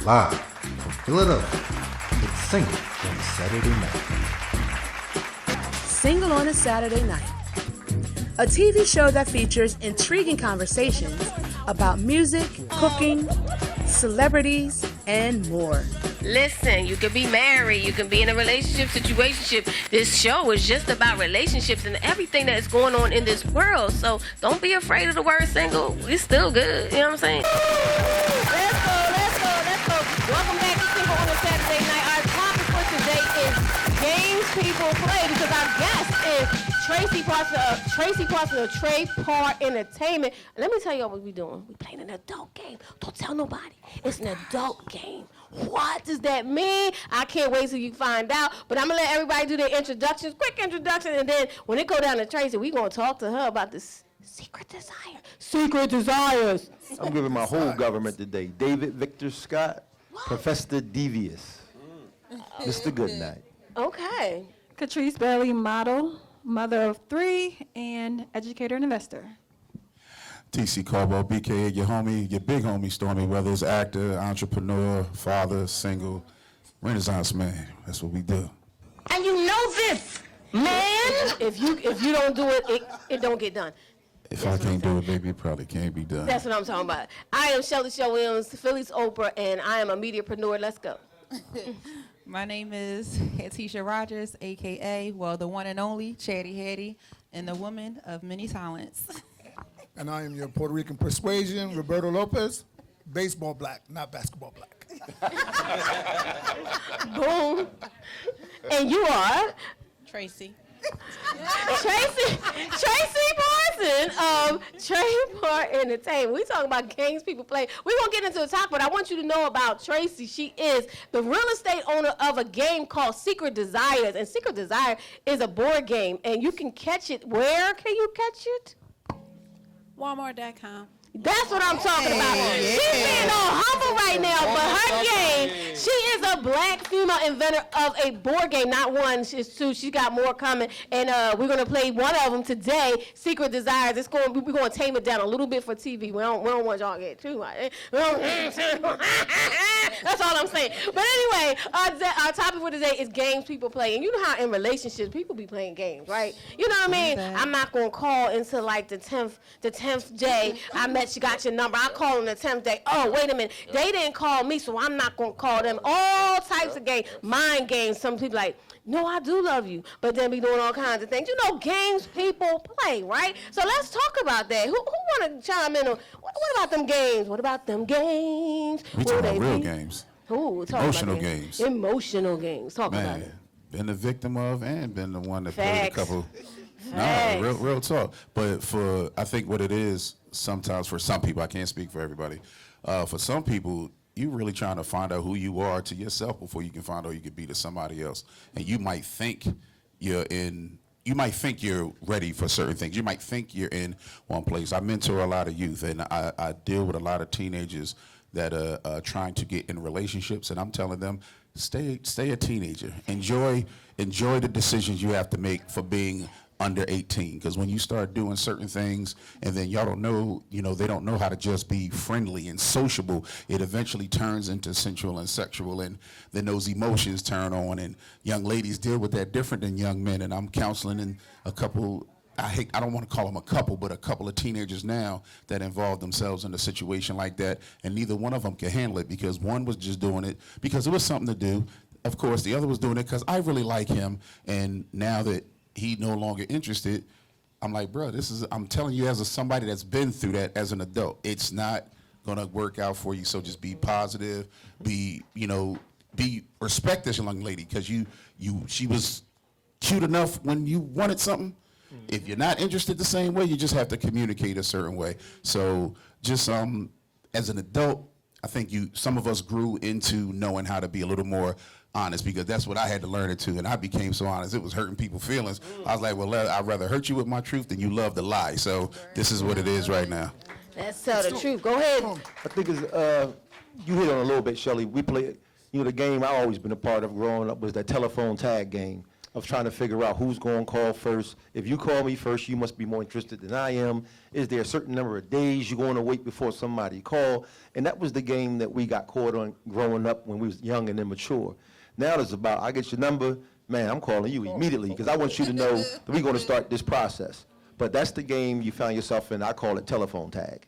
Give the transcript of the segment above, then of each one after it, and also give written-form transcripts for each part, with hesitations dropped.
Live from Philadelphia, it's Single on a Saturday Night. Single on a Saturday Night. A TV show that features intriguing conversations about music, cooking, celebrities, and more. Listen, you can be married, you can be in a relationship, situationship. This show is just about relationships and everything that is going on in this world. So don't be afraid of the word single. It's still good. You know what I'm saying? Let's go. Welcome back to Single on a Saturday Night. Our topic for today is games people play, because our guest is Tracy Parson of Trey Parr Entertainment. Let me tell y'all what we're doing. We're playing an adult game. Don't tell nobody. It's an adult game. What does that mean? I can't wait till you find out. But I'm going to let everybody do their introductions, quick introduction, and then when it go down to Tracy, we're going to talk to her about this secret desire. Secret desires. I'm giving my whole government today. David Victor Scott, Professor Devious, Mr. Goodnight. Okay. Catrice Bailey, model, mother of 3, and educator and investor. TC Carbo, BKA, your homie, your big homie, Stormy Weathers, actor, entrepreneur, father, single, Renaissance man. That's what we do. And you know this, man. If you don't do it, it don't get done. If I can't do it, baby, it probably can't be done. That's what I'm talking about. I am Shelly Show Williams, Philly's Oprah, and I am a mediapreneur. Let's go. My name is Hatisha Rogers, a.k.a., the one and only Chatty Hattie, and the woman of many talents. And I am your Puerto Rican persuasion, Roberto Lopez, baseball black, not basketball black. Boom. And you are? Tracy. Tracy Parson of Trey Parr Entertainment. We talking about games people play. We're going to get into the talk, but I want you to know about Tracy. She is the real estate owner of a game called Secret Desires. And Secret Desire is a board game, and you can catch it. Where can you catch it? Walmart.com. That's what I'm talking about. She's being all humble right now, but her game, she is a black female inventor of a board game, not one, she's 2. She got more coming, and we're gonna play one of them today, Secret Desires. We're gonna tame it down a little bit for TV. We don't want y'all to get too much. That's all I'm saying. But anyway, our topic for today is games people play, and you know how in relationships people be playing games, right? You know what I mean? I'm not gonna call until like the 10th day. She got your number. I call on the 10th day. Oh, wait a minute. They didn't call me, so I'm not going to call them. All types of games. Mind games. Some people like, no, I do love you. But then be doing all kinds of things. You know, games people play, right? So let's talk about that. Who want to chime in on, what about them games? What about them games? We talking about real games. Ooh, emotional games. Emotional games. Talk about Man, it. been the victim of and been the one that Facts. played a couple. Facts. No, real talk. But I think what it is, sometimes for some people, I can't speak for everybody, for some people, you really trying to find out who you are to yourself before you can find out you could be to somebody else. And you might think you're ready for certain things. You might think you're in one place. I mentor a lot of youth, and I deal with a lot of teenagers that are trying to get in relationships, and I'm telling them, stay a teenager. Enjoy the decisions you have to make for being under 18, because when you start doing certain things and then y'all don't know, they don't know how to just be friendly and sociable, it eventually turns into sensual and sexual, and then those emotions turn on, and young ladies deal with that different than young men. And I'm counseling in a couple, I don't want to call them a couple, but a couple of teenagers now that involve themselves in a situation like that, and neither one of them can handle it, because one was just doing it because it was something to do. Of course, the other was doing it because I really like him, and now that he no longer interested, I'm like, bro, I'm telling you as somebody that's been through that as an adult, it's not gonna work out for you. So just be positive, respect this young lady, because she was cute enough when you wanted something. If you're not interested the same way, you just have to communicate a certain way. So just as an adult, I think some of us grew into knowing how to be a little more honest, because that's what I had to learn it too, and I became so honest it was hurting people's feelings. I was like, well, I'd rather hurt you with my truth than you love to lie. So this is what it is right now. Let's tell the truth. Go ahead. I think it's, you hit on a little bit, Shelly. We play, the game I've always been a part of growing up was that telephone tag game. of trying to figure out who's going to call first. If you call me first, you must be more interested than I am. Is there a certain number of days you're going to wait before somebody call? And that was the game that we got caught on growing up when we was young and immature. Now it's about, I get your number, man, I'm calling you immediately because I want you to know that we're going to start this process. But that's the game you found yourself in. I call it telephone tag.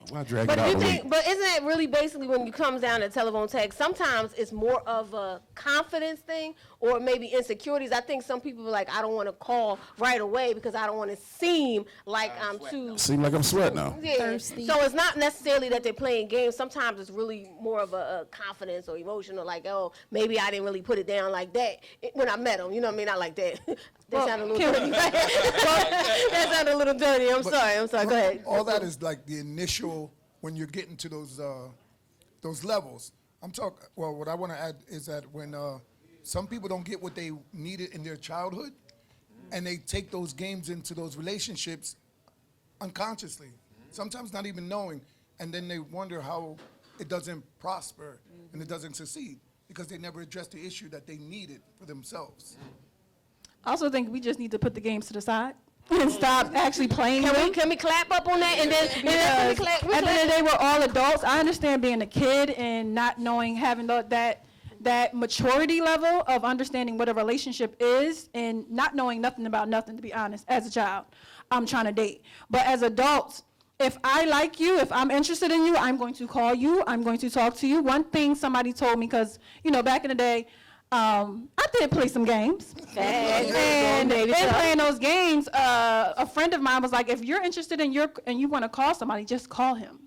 Why drag But it out you the think, week? but isn't that really basically when you comes down to telephone tag? Sometimes it's more of a confidence thing, or maybe insecurities. I think some people are like, I don't want to call right away because I don't want to seem like I'm too. Seem like I'm sweating now. Yeah. Thirsty. So it's not necessarily that they're playing games. Sometimes it's really more of a confidence or emotional, like, oh, maybe I didn't really put it down like that when I met them. You know what I mean? Not like that. That sounded a little dirty. That sounded a little dirty. I'm sorry. Go ahead. All that is like the initial when you're getting to those levels. I'm talking. Well, what I want to add is that when some people don't get what they needed in their childhood, and they take those games into those relationships unconsciously, sometimes not even knowing, and then they wonder how it doesn't prosper and it doesn't succeed because they never addressed the issue that they needed for themselves. I also think we just need to put the games to the side and stop actually playing them. Can we clap up on that and then Because can we clap? at the end of the day, we're all adults. I understand being a kid and not knowing, having that maturity level of understanding what a relationship is and not knowing nothing about nothing, to be honest, as a child. I'm trying to date. But as adults, if I like you, if I'm interested in you, I'm going to call you. I'm going to talk to you. One thing somebody told me, because, back in the day, I did play some games. And in playing those games, a friend of mine was like, if you're interested and you want to call somebody, just call him.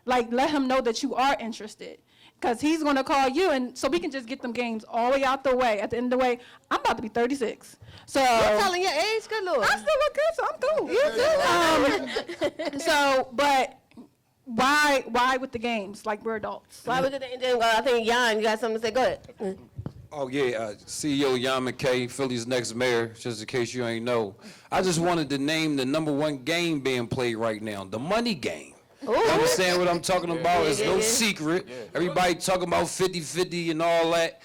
Like, let him know that you are interested. Because he's going to call you, and so we can just get them games all the way out the way. At the end of the way, I'm about to be 36. So You're telling your age? Good Lord. I still look good, so I'm cool. But why with the games? Like, we're adults. Why we and then I think Jan, you got something to say? Go ahead. Oh, yeah, CEO Jan McKay, Philly's next mayor, just in case you ain't know. I just wanted to name the #1 game being played right now, the money game. You understand what I'm talking about? It's no secret. Everybody talking about 50-50 and all that.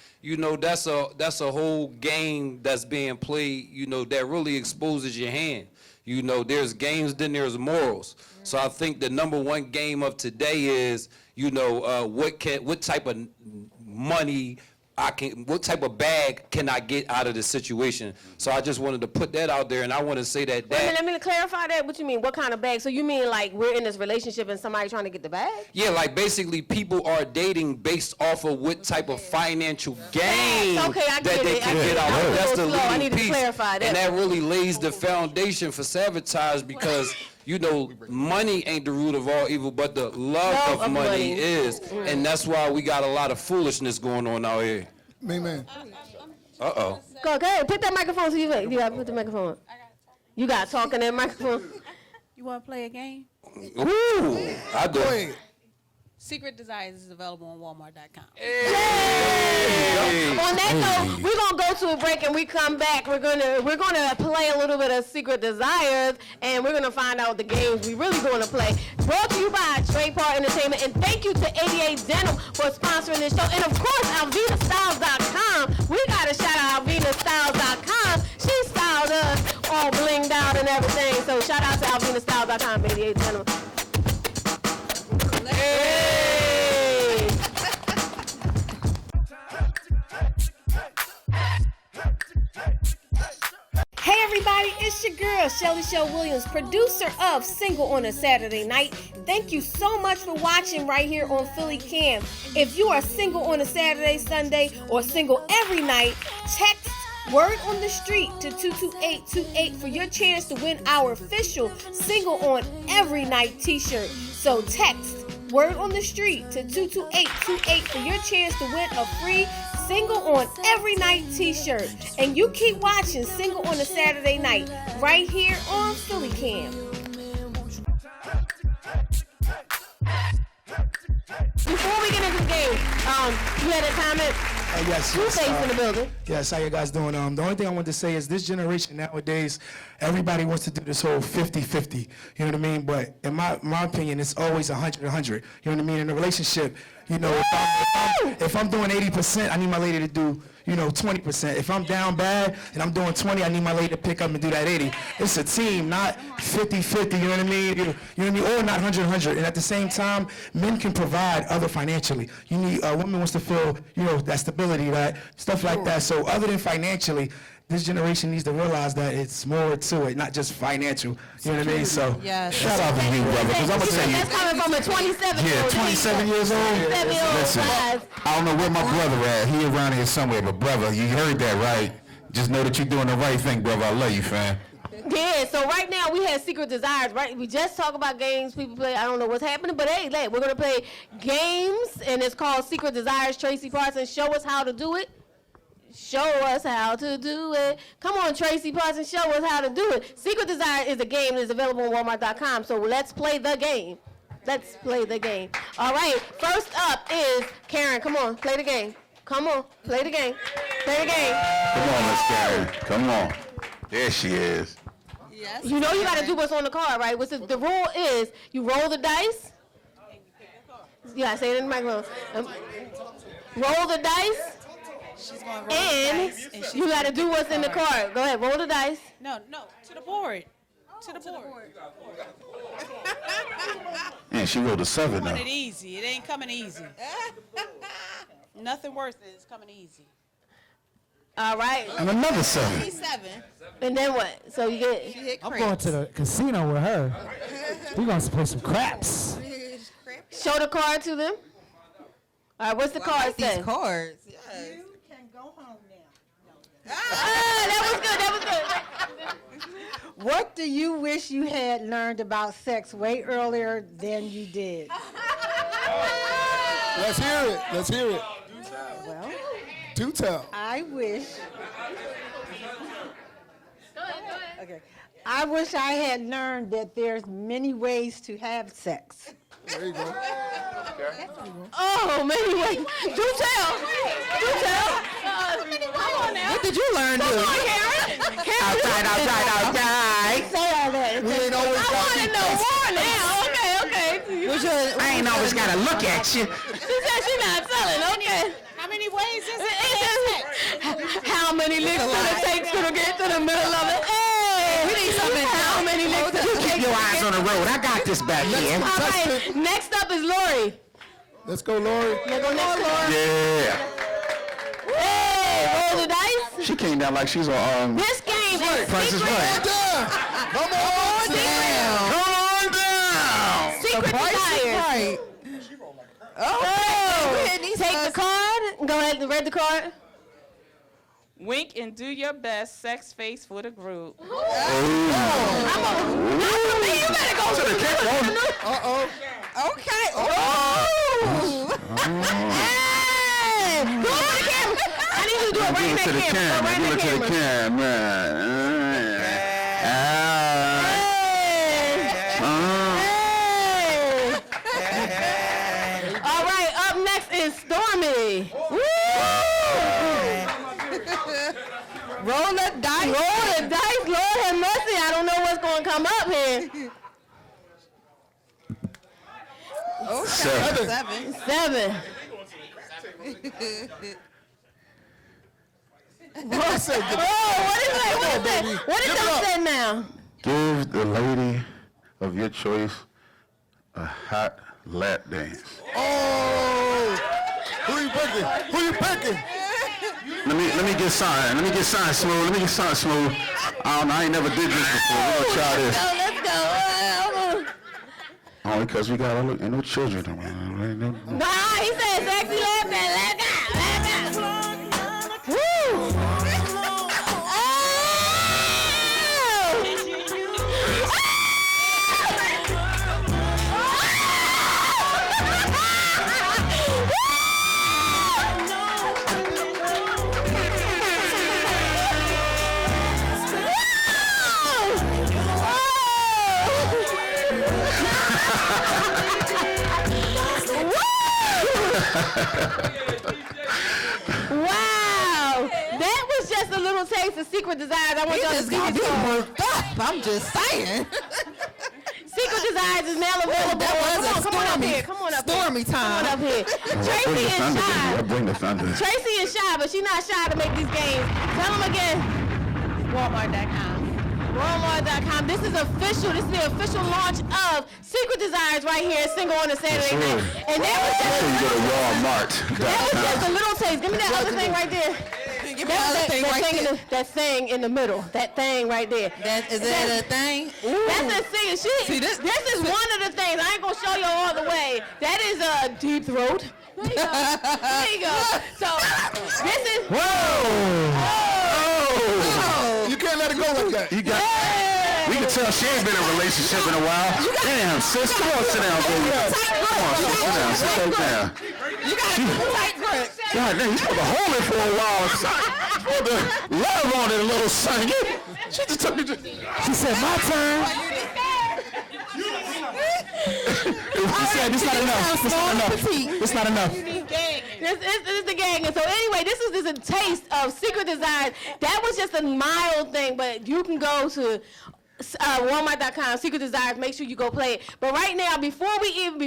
That's a whole game that's being played, that really exposes your hand. There's games, then there's morals. So I think the #1 game of today is, what type of money what type of bag can I get out of the situation? So I just wanted to put that out there, and I want to say that. Let me clarify that. What you mean? What kind of bag? So you mean like we're in this relationship and somebody trying to get the bag? Yeah, like basically people are dating based off of what type of financial gain that they can get out. That's the leading piece, and that really lays the foundation for sabotage because. Money ain't the root of all evil, but the love of money is. And that's why we got a lot of foolishness going on out here. Amen. Uh-oh. Go ahead. Put that microphone so you got to put the microphone. You got to talk in that microphone. You want to play a game? Ooh, I do. Wait. Secret Desires is available on Walmart.com. On that note, we're gonna go to a break and we come back. We're gonna play a little bit of Secret Desires and we're gonna find out the games we really gonna play. Brought to you by Trade Part Entertainment, and thank you to 88 Denim for sponsoring this show. And of course, AlvinaStyles.com. We gotta shout out AlvinaStyles.com. She styled us all blinged out and everything. So shout out to AlvinaStyles.com, 88 Denim. Hey everybody, it's your girl, Shelly Shell Williams, producer of Single on a Saturday Night. Thank you so much for watching right here on Philly Cam. If you are single on a Saturday, Sunday, or single every night, text Word on the Street to 22828 for your chance to win our official Single on Every Night t-shirt. So text Word on the Street to 22828 for your chance to win a free Single on Every Night t-shirt. And you keep watching Single on a Saturday Night right here on Philly Cam. Before we get into the game, you had a comment? Yes. Two-Face in the building. Yes, how you guys doing? The only thing I want to say is this generation nowadays, everybody wants to do this whole 50-50, you know what I mean? But in my opinion, it's always 100-100, you know what I mean? In a relationship, if I'm doing 80%, I need my lady to do, 20%. If I'm down bad and I'm doing 20, I need my lady to pick up and do that 80. It's a team, not 50-50, you know what I mean? You know what I mean? Or not 100-100. And at the same time, men can provide other financially. You need, a woman wants to feel, that stability, that stuff like that. So other than financially, this generation needs to realize that it's more to it, not just financial. You know what I mean? So, shout out to you, brother, because I'm going to tell you. That's coming from a 27-year-old. Yeah, 27 years old. Listen, I don't know where my brother at. He around here somewhere, but brother, you heard that, right? Just know that you're doing the right thing, brother. I love you, fam. Yeah, so right now we have Secret Desires, right? We just talk about games people play. I don't know what's happening, but hey, we're going to play games, and it's called Secret Desires. Tracy Parsons, show us how to do it. Show us how to do it. Come on, Tracy Parsons, show us how to do it. Secret Desire is a game that is available on Walmart.com, so let's play the game. Let's play the game. All right, first up is Karen. Come on, play the game. Come on, play the game. Play the game. Come on, Miss Karen. Come on. There she is. Yes. You know you got to do what's on the card, right? The rule is you roll the dice. Yeah, say it in the microphone. Roll the dice. She's going to roll And the dice, and she's you got to do what's in the card. Go ahead, roll the dice. No, to the board. To the board. Man, she rolled a 7 Want now. it easy. It ain't coming easy. Nothing worse than it's coming easy. All right. And another 7. He's 7. And then what? So you get. She hit I'm going to the casino with her. We're going to play some craps. Show the card to them. All right, what's the card say? These cards. You can go home now. That was good. That was good. What do you wish you had learned about sex way earlier than you did? Let's hear it. Let's hear it. Well, Do tell. I wish. Okay. I wish I had learned that there's many ways to have sex. There you go. Oh, many ways. Do tell. Do tell. Come on now. What did you learn, Come dude? on, Karen. Outside. Say all that. We ain't always I got want to know more now. Okay. I ain't always got to look at you. She said she's not telling. Okay. How many ways is it? How many licks did it take to get to the middle of it? Hey, We need something. how many licks did it take? Keep your eyes on the road. I got this back here. All right. Next up is Lori. Let's go, Lori. Let's go next, Lori. Yeah. Hey, roll the dice. She came down like she's on This game is Price is secret. Right. Come on. Come on down. Secret Desires. Right. Oh, take the card. Go ahead and read the card. Wink and do your best sex face for the group. Not for me. You better go to the camera. Uh-oh. Okay. Hey, go to the camera. I need you to do it right in that camera. Go right in that camera. Hey. All right, up next is Stormy. Woo! Roll the dice. Roll the dice, Lord have mercy. I don't know what's going to come up here. Okay. 7. 7. What is that? What is that say now? Give the lady of your choice a hot lap dance. Oh. Who you picking? Who you picking? Let me get signed. Let me get signed smooth. Let me get signed smooth. I don't know. I ain't never did this before. We're gonna try this. Let's go. Only because we got ain't no children. Nah, he said sexy lap dance. Let's go. Woo! Wow, that was just a little taste of Secret Desires. I want y'all to see this song. Worked up. I'm just saying. Secret Desires is now available. Come on up here. Come on up here. stormy time. Come on up here. Tracy Bring the is thunder, baby. shy. I bring the thunder. Tracy is shy, but she's not shy to make these games. Tell them again. Walmart.com. Walmart.com. This is official. This is the official launch of Secret Desires right here at Single on a Saturday night. And that was just You go to Walmart.com. that was just a little taste. Give me that other thing right there. Give me the other thing right there. That thing in the middle. That thing right there. Is that a thing? That's the thing. See, This is one of the things. I ain't gonna show you all the way. That is a deep throat. There you go. There you go. So this is. You can't let it go like that. You got. We can tell she ain't been in a relationship in a while. Damn, sis, come on, sit down, baby. Come on, sis, sit down, sit right down. You got a tight grip. God damn, you supposed to hold it for a while. Supposed to love on it a little, son. She just took me to. She said, my turn. She said, it's not enough. It's not enough. It's not enough. This is the gang. And so anyway, this is a taste of Secret Desires. That was just a mild thing, but you can go to Walmart.com, Secret Desires. Make sure you go play it. But right now, before we end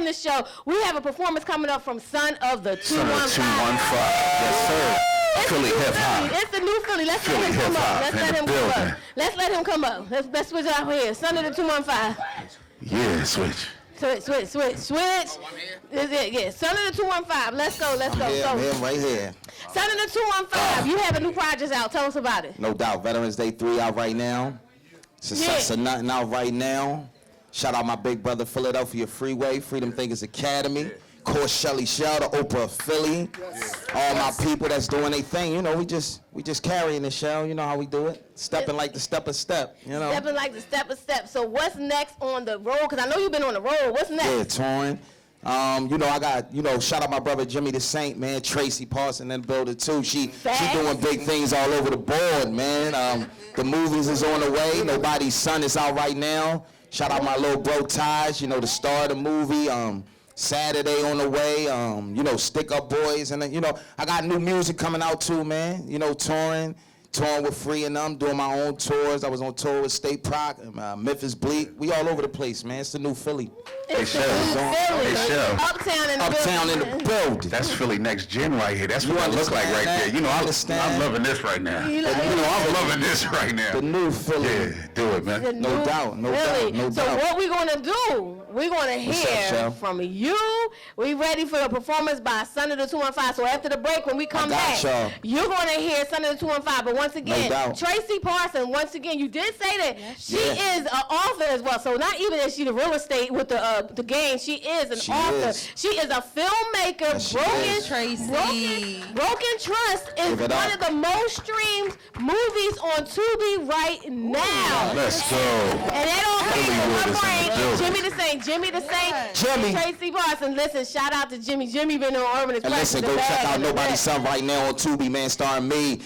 the show, we have a performance coming up from Son of the 215. Yes, sir. Philly hip hop. It's the new Philly. Let's let him come up. Let's let him come up. Let's let him come up. Let's switch it out here. Son of the 215. Yeah, switch. Switch. Is it? Yeah. Son of the 215. Let's go. I'm here, right here. Son of the 215. You have a new project out. Tell us about it. No doubt. Veterans Day 3 out right now. Success of Nothing out right now. Shout out my big brother, Philadelphia Freeway, Freedom Thinkers Academy. Of course, Shelly Shell, the Oprah of Philly. All my people that's doing their thing. You know, we just carrying the show. You know how we do it. Stepping like the step a step, you know. Stepping like the step a step. So what's next on the road? Because I know you've been on the road. What's next? Yeah, touring. You know, I got, shout out my brother Jimmy the Saint, man. Tracy Parson in the building too. She doing big things all over the board, man. The movies is on the way. Nobody's Son is out right now. Shout out my little bro Taj, the star of the movie. Saturday on the way, Stick Up Boys, and then, I got new music coming out too, man. Touring with Free and them, doing my own tours. I was on tour with State Proc, Memphis Bleak. We all over the place, man. It's the new Philly. It's the new Philly. Uptown in the building. That's Philly next gen right here. That's what I look like right there. I'm loving this right now. I'm loving this right now. The new Philly. Yeah, do it, man. No doubt. So what we gonna do? We're gonna hear from you. We ready for the performance by Son of the 215. So after the break, when we come back, you're gonna hear Son of the 215. But once again, Tracy Parson. Once again, you did say that she is an author as well. So not even is she the real estate with the game. She is an author. She is a filmmaker. Broken Trust is one of the most streamed movies on Tubi right now. Let's go. And that all came from her brain. Jimmy the Saint. Tracy Parson. Listen, shout out to Jimmy. Jimmy been on Urban Express. And listen, go check out Nobody's Son right now on Tubi, man. Starring me,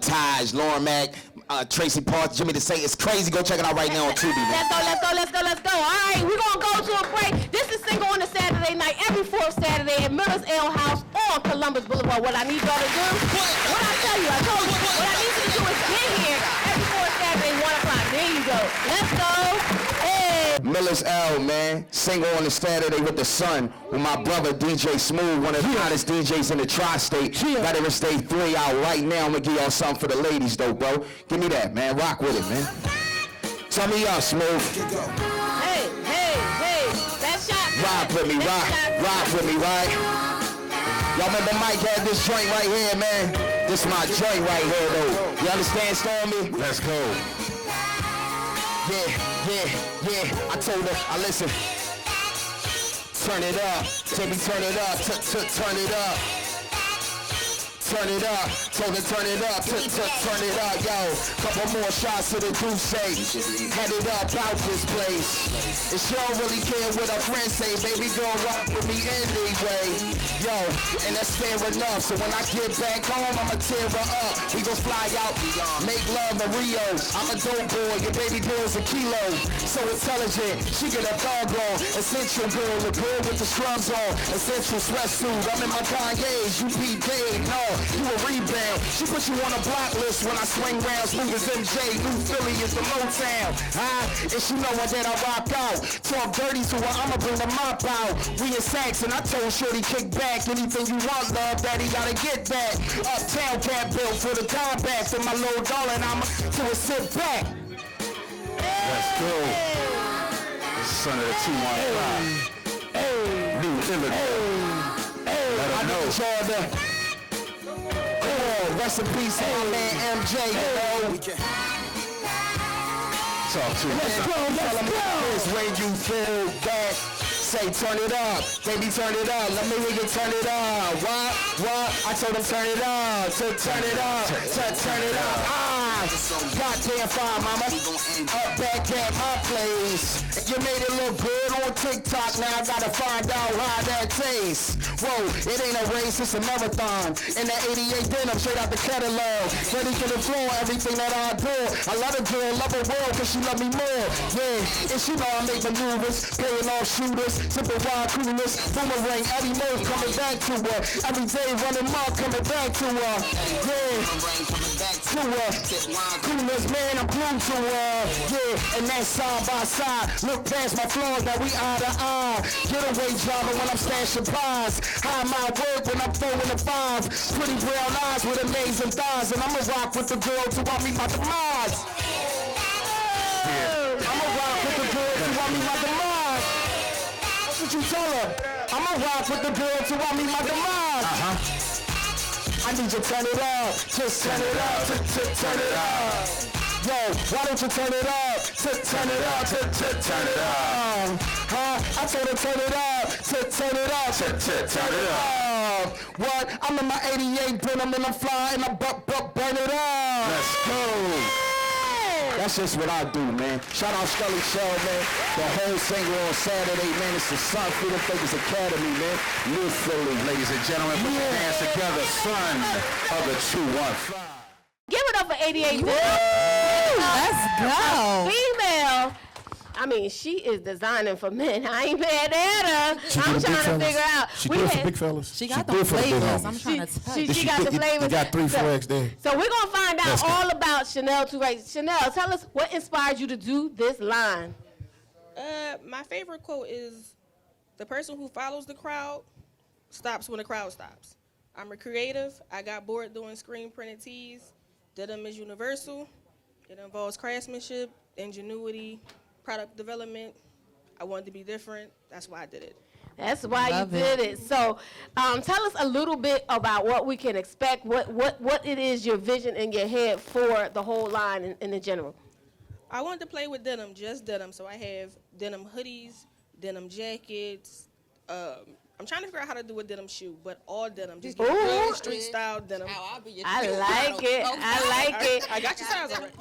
Taj, Lauren Mack, Tracy Parson, Jimmy the Saint. It's crazy. Go check it out right now on Tubi, man. Let's go. All right, we're going to go to a break. This is Single on a Saturday night, every fourth Saturday at Miller's Ale House on Columbus Boulevard. What I need y'all to do, what I tell you, I told you, what I need you to do is get here every fourth Saturday, 1 o'clock. There you go. Let's go. Hey. Miller's L, man. Single on a Saturday with the Sun with my brother DJ Smooth, one of the hottest DJs in the tri-state. Veterans Day 3 out right now. I'm going to give y'all something for the ladies, though, bro. Give me that, man. Rock with it, man. Turn me up, Smooth. Hey. That shot. Rock with me, right? Y'all remember Mike had this joint right here, man? This is my joint right here, though. You understand, Stormy? Let's go. Yeah. I told her, listen. Turn it up. Timmy, turn it up. Turn it up. Turn it up, told her turn it up, turn it up, yo. Couple more shots to the crusade. Headed up out this place. And she don't really care what her friends say, baby girl rock with me anyway. Yo, and that's fair enough. So when I get back home, I'ma tear her up. We gon' fly out, make love in Rio. I'm a dope boy, your baby girl's a kilo. So intelligent, she get a thug on. Essential girl, the girl with the scrubs on. Essential sweatsuit, I'm in my Kanye's. You be Dave, no, you a rebound. She put you on a block list when I swing round. Smooth as MJ, New Philly is the Motown. And she know that I rock out. Talk dirty to her, I'ma bring the mop out. We in Saks and I told Shorty kick back. Anything you want, love, daddy gotta get back. Uptown cat built for the combat. For my low dollar and I'ma to a sit back. Let's go. Son of the 215. New Illinois. Let him know. Jordan. Rest in peace to my man MJ, you know. Talk to him. Let's go. When you feel that, say turn it up. Baby, turn it up. Let me hear you turn it up. What? I told him turn it up. To turn it up. To turn it up. Goddamn fine, mama. Up back at my place. You made it look good on TikTok. Now I gotta find out how that tastes. Whoa, it ain't a race, it's a marathon. In the 88 denim, straight out the catalog. Ready for the floor, everything that I do. I love a girl, love her world, cause she love me more. Yeah, and she know I make maneuvers, playing off shooters, sipping wild coolers, boomerang, Eddie Murphy coming back to her. Every day running mouth coming back to her. Yeah, to her. Coolers, man, I'm glued to her. Yeah, and that's side by side. Look past my flaws, now we eye to eye. Getaway driver when I'm stashing pies. High my work when I'm throwing the five. Pretty brown eyes with amazing thighs. And I'ma rock with the girl till I meet my demise. I'ma rock with the girl till I meet my demise. That's what you tell her. I'ma rock with the girl till I meet my demise. I need you to turn it up, just turn it up, turn it up. Yo, why don't you turn it up, turn it up, turn it up. Huh? I told her turn it up, turn it up, turn it up. What? I'm in my 88 denim and I'm flying, I burn it up. Let's go. That's just what I do, man. Shout out Scully Shell, man. The whole single on Saturday, man. It's the Sun Freedom Fakers Academy, man. New Philly. Ladies and gentlemen, put your hands together. Son of the 215. Give it up for 88 Denim. Let's go. Female. I mean, she is designing for men. I ain't mad at her. I'm trying to figure out. She good for big fellas. She got those flavors. I'm trying to tell you. She got the flavors. You got 3 flags there. So we're going to find out all about Chanel Touré. Chanel, tell us what inspired you to do this line. My favorite quote is, the person who follows the crowd stops when the crowd stops. I'm a creative. I got bored doing screen printed tees. Denim is universal. It involves craftsmanship, ingenuity, product development. I wanted to be different. That's why I did it. That's why you did it. So tell us a little bit about what we can expect, what it is, your vision in your head for the whole line in the general. I wanted to play with denim, just denim. So I have denim hoodies, denim jackets. I'm trying to figure out how to do a denim shoe, but all denim. Just get real street style denim. I like it. I like it. I got your size already.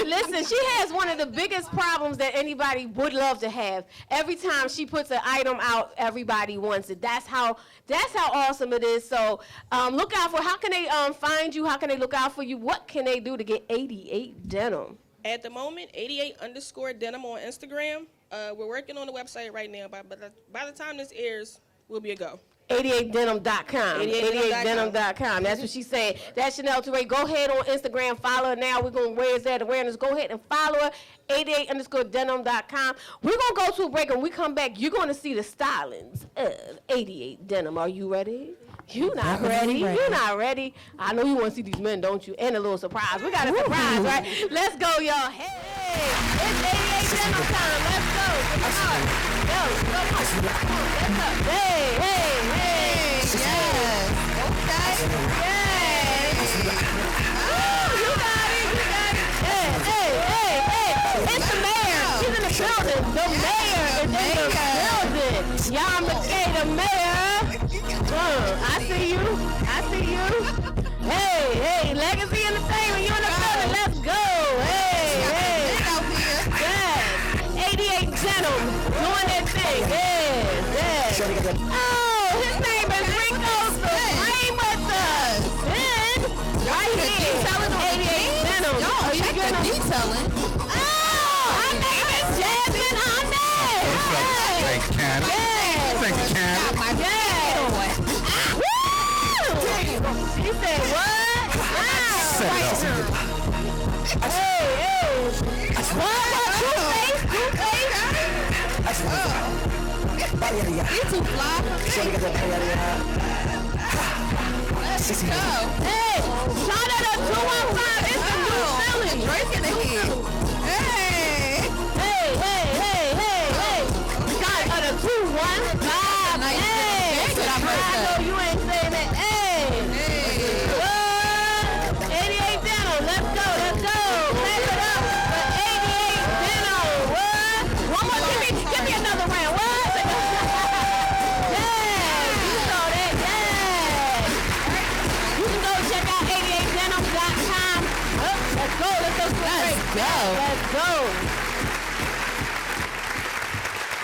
Listen, she has one of the biggest problems that anybody would love to have. Every time she puts an item out, everybody wants it. That's how awesome it is. So look out for, how can they find you? How can they look out for you? What can they do to get 88 Denim? At the moment, 88_denim on Instagram. We're working on the website right now. By the time this airs, we'll be a go. 88denim.com. 88denim.com. That's what she's saying. That's Chanel Touré. Go ahead on Instagram. Follow her now. We're going to raise that awareness. Go ahead and follow her. 88_denim.com. We're going to go to a break. And when we come back, you're going to see the stylings of 88 Denim. Are you ready? You not ready. You not ready. I know you want to see these men, don't you? And a little surprise. We got a surprise, right? Let's go, y'all. Hey, it's 88 Denim time. Let's go. Come on. Go. Let's go. Hey. Yes. Okay. Yay. Oh, you got it. Hey. It's the mayor. She's in the building. The mayor is in the building. Y'all McKay, the mayor. I see you. Hey, Legacy Entertainment, you in the building. Let's go. Hey. Yes. 88 Denim doing their thing. Yes. Oh, his name is Rico body out of ya. You too fly for me. Shorty got that body out of ya. Let's go. Hey, shout out to 215. It's the new Philly. Drake in the head. Hey. Hey. Shout out to 215. Hey. I know you ain't saying that. Hey. What? 88 Denim. Let's go. Clap it up for 88 Denim. What? One more. Give me another round. What? Yeah. You know that. Yeah. You can go check out 88denim.com. Let's go. Let's go.